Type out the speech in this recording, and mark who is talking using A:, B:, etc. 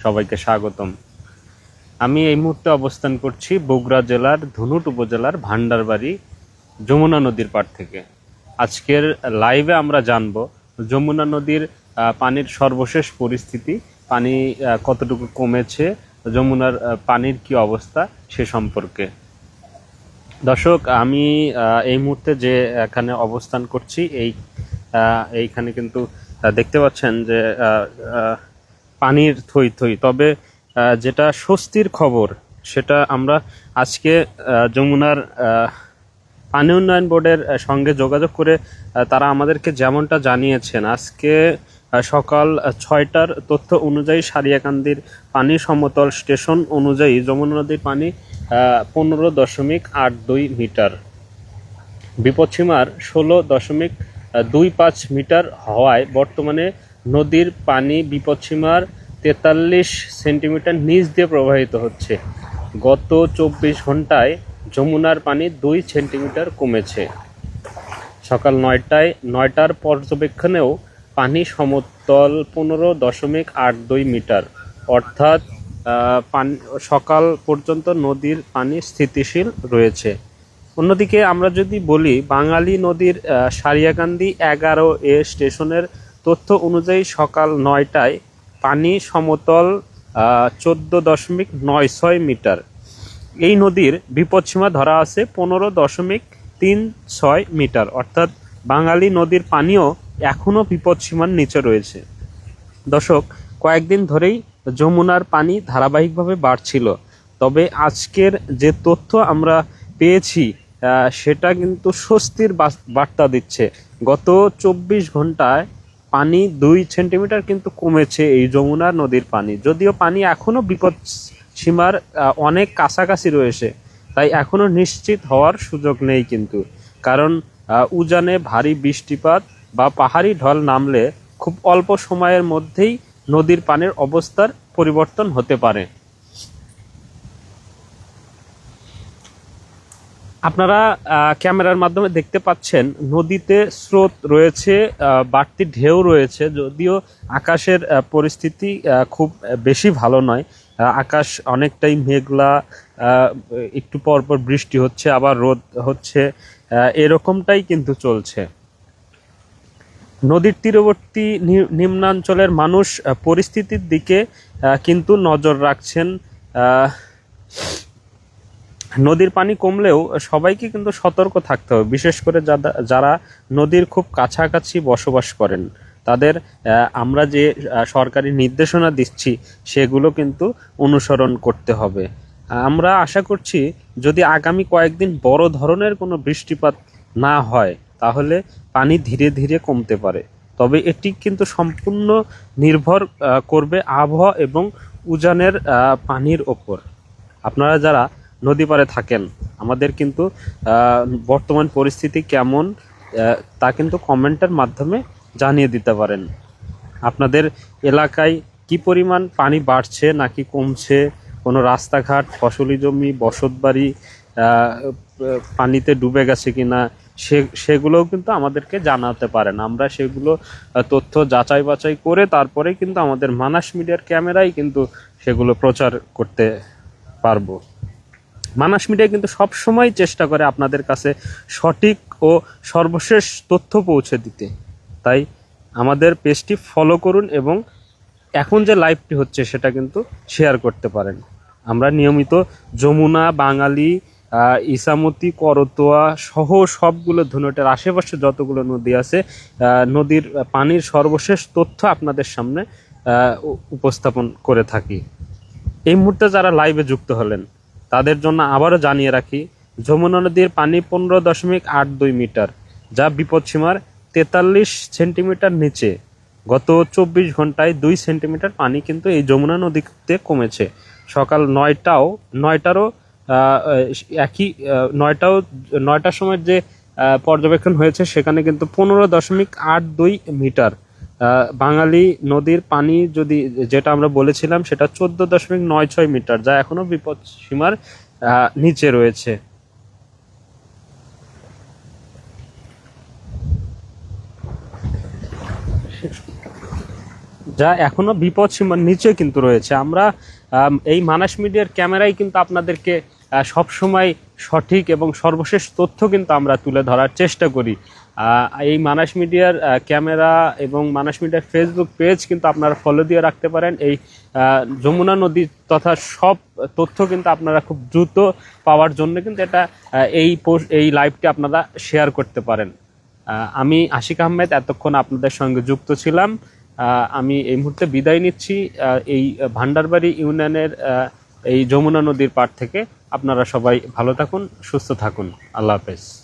A: সবাইকে স্বাগতম। আমি এই মুহূর্তে অবস্থান করছি বগুড়া জেলার ধুনট উপজেলার ভান্ডারবাড়ি যমুনা নদীর পাড় থেকে। আজকের লাইভে আমরা জানব যমুনা নদীর পানির সর্বশেষ পরিস্থিতি, পানি কতটুকু কমেছে, যমুনার পানির কি অবস্থা সে সম্পর্কে। দর্শক, আমি এই মুহূর্তে যে এখানে অবস্থান করছি এইখানে কিন্তু দেখতে পাচ্ছেন যে পানির থই থই। তবে যেটা স্বস্তির খবর সেটা আমরা আজকে যমুনার পানি উন্নয়ন বোর্ডের সঙ্গে যোগাযোগ করে তারা আমাদেরকে যেমনটা জানিয়েছেন, আজকে সকাল 6টার তথ্য অনুযায়ী সারিয়াকান্দির পানি সমতল স্টেশন অনুযায়ী যমুনা নদীর পানি 15.82 মিটার, বিপদসীমার 16.25 মিটার হওয়ায় বর্তমানে নদীর পানি বিপদসীমার 43 সেন্টিমিটার নিচ দিয়ে প্রবাহিত হচ্ছে। গত 24 ঘন্টায় যমুনার পানি 2 সেন্টিমিটার কমেছে। সকাল 9টার পর্যবেক্ষণেও পানি সমতল 15.82 মিটার, অর্থাৎ সকাল পর্যন্ত নদীর পানি স্থিতিশীল রয়েছে। অন্যদিকে আমরা যদি বলি, বাঙালি নদীর সারিয়াকান্দি 11A স্টেশনের তথ্য অনুযায়ী সকাল 9টায় পানি সমতল 14.96 মিটার। এই নদীর বিপদসীমা ধরা আছে 15.36 মিটার, অর্থাৎ বাঙালি নদীর পানিও এখনও বিপদসীমার নিচে রয়েছে। দর্শক, কয়েকদিন ধরেই যমুনার পানি ধারাবাহিকভাবে বাড়ছিল, তবে আজকের যে তথ্য আমরা পেয়েছি সেটা কিন্তু স্বস্তির বার্তা দিচ্ছে। গত 24 ঘন্টায় পানি 2 সেন্টিমিটার কিন্তু কমেছে এই যমুনা নদীর পানি। যদিও পানি এখনও বিপদ সীমার অনেক কাছাকাছি রয়েছে, তাই এখনও নিশ্চিত হওয়ার সুযোগ নেই কিন্তু, কারণ উজানে ভারী বৃষ্টিপাত বা পাহাড়ি ঢল নামলে খুব অল্প সময়ের মধ্যেই নদীর পানির অবস্থার পরিবর্তন হতে পারে। আপনারা ক্যামেরার মাধ্যমে দেখতে পাচ্ছেন নদীতে স্রোত রয়েছে, বাড়তি ঢেউ রয়েছে। যদিও আকাশের পরিস্থিতি খুব বেশি ভালো নয়, আকাশ অনেকটাই মেঘলা, একটু পর পর বৃষ্টি হচ্ছে আবার রোদ হচ্ছে, এরকমটাই কিন্তু চলছে। নদীর তীরবর্তী নিম্নাঞ্চলের মানুষ পরিস্থিতির দিকে কিন্তু নজর রাখছেন। নদীর পানি কমলেও সবাইকে কিন্তু সতর্ক থাকতে হবে, বিশেষ করে যারা নদীর খুব কাছাকাছি বসবাস করেন তাদের আমরা যে সরকারি নির্দেশনা দিচ্ছি সেগুলো কিন্তু অনুসরণ করতে হবে। আমরা আশা করছি যদি আগামী কয়েকদিন বড় ধরনের কোনো বৃষ্টিপাত না হয় তাহলে পানি ধীরে ধীরে কমতে পারে। তবে এটি কিন্তু সম্পূর্ণ নির্ভর করবে আবহাওয়া এবং উজানের পানির ওপর। আপনারা যারা নদী পাড়ে থাকেন, আমাদের কিন্তু বর্তমান পরিস্থিতি কেমন তা কিন্তু কমেন্টের মাধ্যমে জানিয়ে দিতে পারেন। আপনাদের এলাকায় কি পরিমাণ পানি বাড়ছে নাকি কমছে, কোনো রাস্তাঘাট, ফসলি জমি, বসতবাড়ি পানিতে ডুবে গেছে কিনা সেগুলোও কিন্তু আমাদেরকে জানাতে পারেন। আমরা সেগুলো তথ্য যাচাই বাছাই করে তারপরে কিন্তু আমাদের মানাস মিডিয়ার ক্যামেরায় কিন্তু সেগুলো প্রচার করতে পারবো। মানাস মিডিয়া কিন্তু সব সময় চেষ্টা করে আপনাদের কাছে সঠিক ও সর্বশেষ তথ্য পৌঁছে দিতে। তাই আমাদের পেজটি ফলো করুন এবং এখন যে লাইভটি হচ্ছে সেটা কিন্তু শেয়ার করতে পারেন। আমরা নিয়মিত যমুনা, বাঙালি, ইসামতি, করতোয়া সহ সবগুলো ধুনটের আশেপাশে যতগুলো নদী আছে নদীর পানির সর্বশেষ তথ্য আপনাদের সামনে উপস্থাপন করে থাকি। এই মুহূর্তে যারা লাইভে যুক্ত হলেন তাদের জন্য আবারও জানিয়ে রাখি, যমুনা নদীর পানি 15.82 মিটার, যা বিপদসীমার 43 সেন্টিমিটার নিচে। গত 24 ঘন্টায় 2 সেন্টিমিটার পানি কিন্তু এই যমুনা নদীতে কমেছে। সকাল 9টারও একই 9টার সময় যে পর্যবেক্ষণ হয়েছে সেখানে কিন্তু 15.82 মিটার। বাঙালি নদীর পানি যেটা আমরা বলেছিলাম সেটা 14.96 মিটার, যা এখনো বিপদ সীমার নিচে রয়েছে। যা এখনো বিপদ সীমার নিচে কিন্তু রয়েছে। আমরা এই মানাস মিডিয়ার ক্যামেরাই কিন্তু আপনাদেরকে সব সময় সঠিক এবং সর্বশেষ তথ্য কিন্তু আমরা তুলে ধরার চেষ্টা করি। এই মানাস মিডিয়ার ক্যামেরা এবং মানাস মিডিয়ার ফেসবুক পেজ কিন্তু আপনারা ফলো দিয়ে রাখতে পারেন। এই যমুনা নদী তথা সব তথ্য কিন্তু আপনারা খুব দ্রুত পাওয়ার জন্য কিন্তু এটা এই লাইভটি আপনারা শেয়ার করতে পারেন। আমি আশিক আহমেদ এতক্ষণ আপনাদের সঙ্গে যুক্ত ছিলাম। আমি এই মুহূর্তে বিদায় নিচ্ছি এই ভান্ডারবাড়ি ইউনিয়নের এই যমুনা নদীর পাড় থেকে। আপনারা সবাই ভালো থাকুন, সুস্থ থাকুন। আল্লাহ হাফেজ।